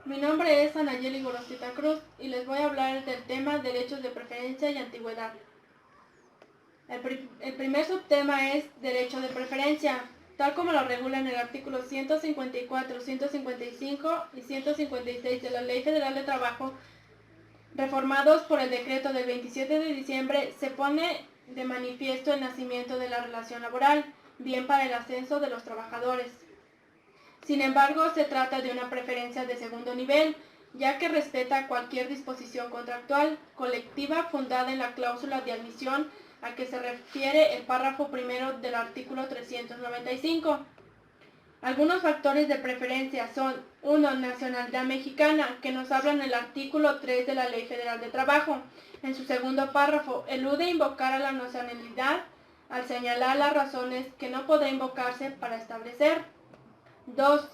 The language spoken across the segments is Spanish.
Mi nombre es Anayeli Gorosita Cruz y les voy a hablar del tema derechos de preferencia y antigüedad. El primer subtema es derecho de preferencia, tal como lo regulan el artículo 154, 155 y 156 de la Ley Federal de Trabajo, reformados por el decreto del 27 de diciembre, se pone de manifiesto el nacimiento de la relación laboral, bien para el ascenso de los trabajadores. Sin embargo, se trata de una preferencia de segundo nivel, ya que respeta cualquier disposición contractual colectiva fundada en la cláusula de admisión a que se refiere el párrafo primero del artículo 395. Algunos factores de preferencia son: 1. Nacionalidad mexicana, que nos habla en el artículo 3 de la Ley Federal de Trabajo. En su segundo párrafo, elude invocar a la nacionalidad al señalar las razones que no podrá invocarse para establecer. 2.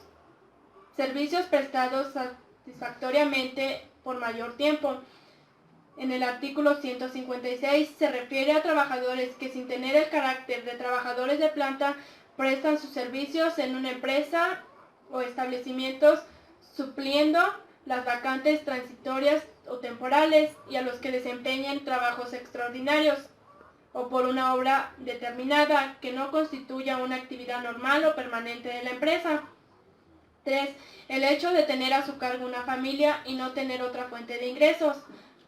Servicios prestados satisfactoriamente por mayor tiempo. En el artículo 156 se refiere a trabajadores que, sin tener el carácter de trabajadores de planta, prestan sus servicios en una empresa o establecimientos supliendo las vacantes transitorias o temporales, y a los que desempeñen trabajos extraordinarios o por una obra determinada que no constituya una actividad normal o permanente de la empresa. 3. El hecho de tener a su cargo una familia y no tener otra fuente de ingresos,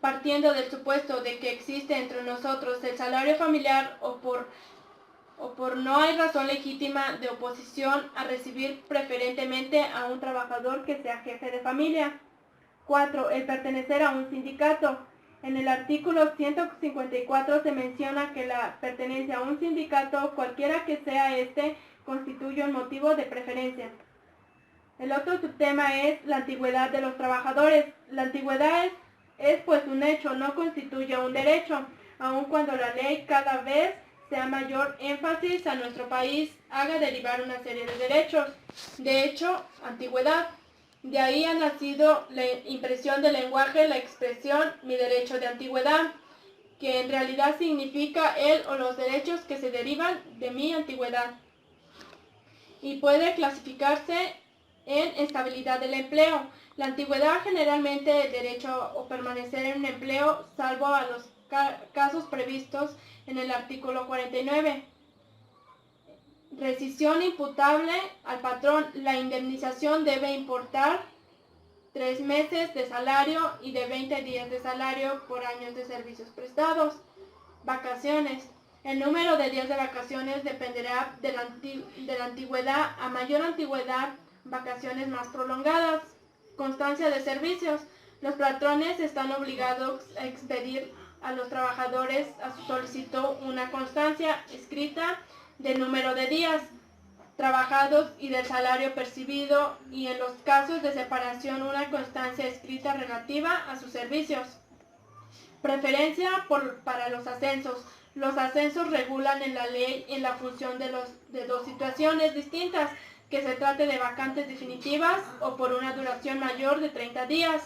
partiendo del supuesto de que existe entre nosotros el salario familiar o por no hay razón legítima de oposición a recibir preferentemente a un trabajador que sea jefe de familia. 4. El pertenecer a un sindicato. En el artículo 154 se menciona que la pertenencia a un sindicato, cualquiera que sea este, constituye un motivo de preferencia. El otro subtema es la antigüedad de los trabajadores. La antigüedad es pues un hecho, no constituye un derecho, aun cuando la ley cada vez sea mayor énfasis a nuestro país haga derivar una serie de derechos. De hecho, antigüedad. De ahí ha nacido la impresión del lenguaje, la expresión mi derecho de antigüedad, que en realidad significa el o los derechos que se derivan de mi antigüedad. Y puede clasificarse en estabilidad del empleo. La antigüedad generalmente el derecho o permanecer en un empleo, salvo a los casos previstos en el artículo 49. Rescisión imputable al patrón. La indemnización debe importar 3 meses de salario y de 20 días de salario por años de servicios prestados. Vacaciones. El número de días de vacaciones dependerá de la antigüedad. A mayor antigüedad, vacaciones más prolongadas. Constancia de servicios. Los patrones están obligados a expedir a los trabajadores a su solicitud una constancia escrita del número de días trabajados y del salario percibido, y en los casos de separación una constancia escrita relativa a sus servicios. Preferencia para los ascensos. Los ascensos regulan en la ley en la función de dos situaciones distintas, que se trate de vacantes definitivas o por una duración mayor de 30 días.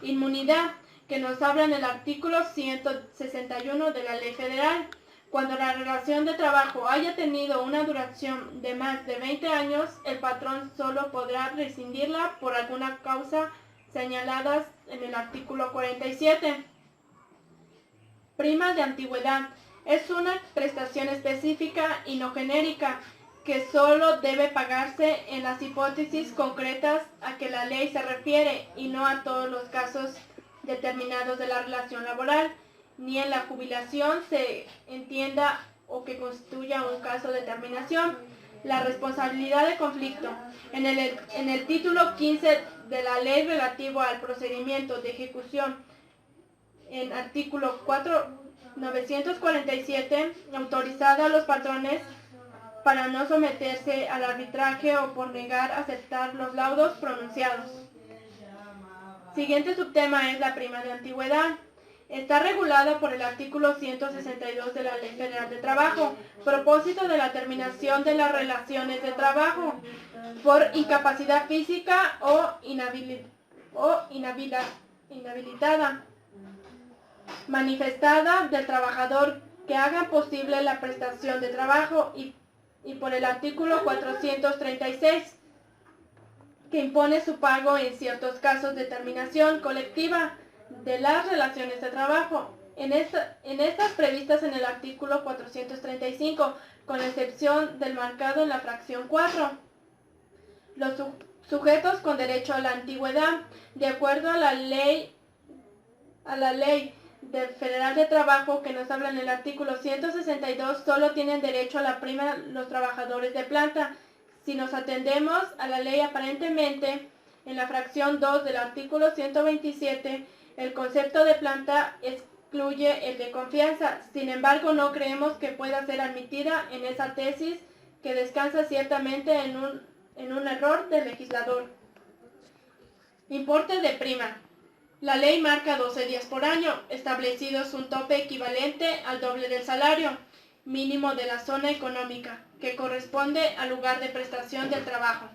Inmunidad, que nos habla en el artículo 161 de la Ley Federal. Cuando la relación de trabajo haya tenido una duración de más de 20 años, el patrón solo podrá rescindirla por alguna causa señaladas en el artículo 47. Prima de antigüedad. Es una prestación específica y no genérica que solo debe pagarse en las hipótesis concretas a que la ley se refiere y no a todos los casos determinados de la relación laboral, ni en la jubilación se entienda o que constituya un caso de terminación. La responsabilidad de conflicto. En el título 15 de la ley relativo al procedimiento de ejecución, en artículo 947, autorizada a los patrones para no someterse al arbitraje o por negar aceptar los laudos pronunciados. Siguiente subtema es la prima de antigüedad. Está regulada por el artículo 162 de la Ley Federal de Trabajo, propósito de la terminación de las relaciones de trabajo por incapacidad física o inhabilitada manifestada del trabajador que hagan posible la prestación de trabajo, y por el artículo 436. que impone su pago en ciertos casos de terminación colectiva de las relaciones de trabajo, en estas previstas en el artículo 435, con excepción del marcado en la fracción 4. Los sujetos con derecho a la antigüedad, de acuerdo a la ley Federal de Trabajo que nos habla en el artículo 162, solo tienen derecho a la prima los trabajadores de planta. Si nos atendemos a la ley, aparentemente, en la fracción 2 del artículo 127, el concepto de planta excluye el de confianza. Sin embargo, no creemos que pueda ser admitida en esa tesis, que descansa ciertamente en un error del legislador. Importe de prima. La ley marca 12 días por año, establecidos un tope equivalente al doble del salario mínimo de la zona económica, que corresponde al lugar de prestación del trabajo.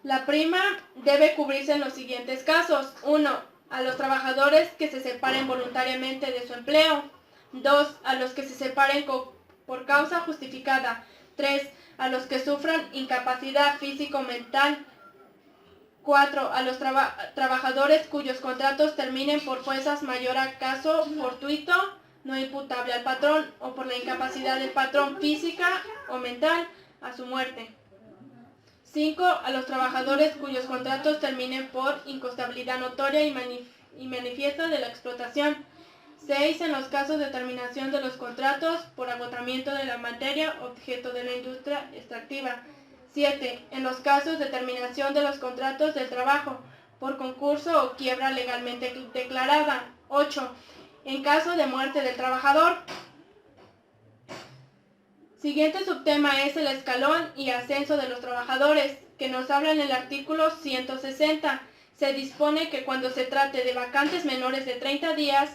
La prima debe cubrirse en los siguientes casos. 1. A los trabajadores que se separen voluntariamente de su empleo. 2. A los que se separen por causa justificada. 3. A los que sufran incapacidad física o mental. 4. A los trabajadores cuyos contratos terminen por fuerzas mayor a caso fortuito, no imputable al patrón, o por la incapacidad del patrón física o mental a su muerte. 5. A los trabajadores cuyos contratos terminen por incostabilidad notoria y manifiesta de la explotación. 6. En los casos de terminación de los contratos por agotamiento de la materia objeto de la industria extractiva. 7. En los casos de terminación de los contratos del trabajo por concurso o quiebra legalmente declarada. 8. En caso de muerte del trabajador. Siguiente subtema es el escalón y ascenso de los trabajadores, que nos habla en el artículo 160. Se dispone que cuando se trate de vacantes menores de 30 días,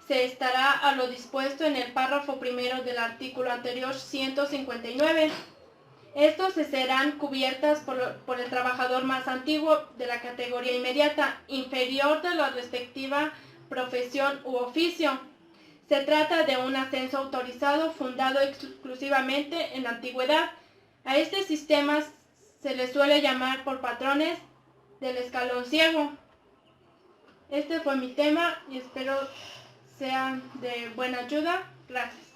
se estará a lo dispuesto en el párrafo primero del artículo anterior 159. Estos serán cubiertas por el trabajador más antiguo de la categoría inmediata, inferior de la respectiva profesión u oficio. Se trata de un ascenso autorizado fundado exclusivamente en la antigüedad. A este sistema se le suele llamar por patrones del escalón ciego. Este fue mi tema y espero sea de buena ayuda. Gracias.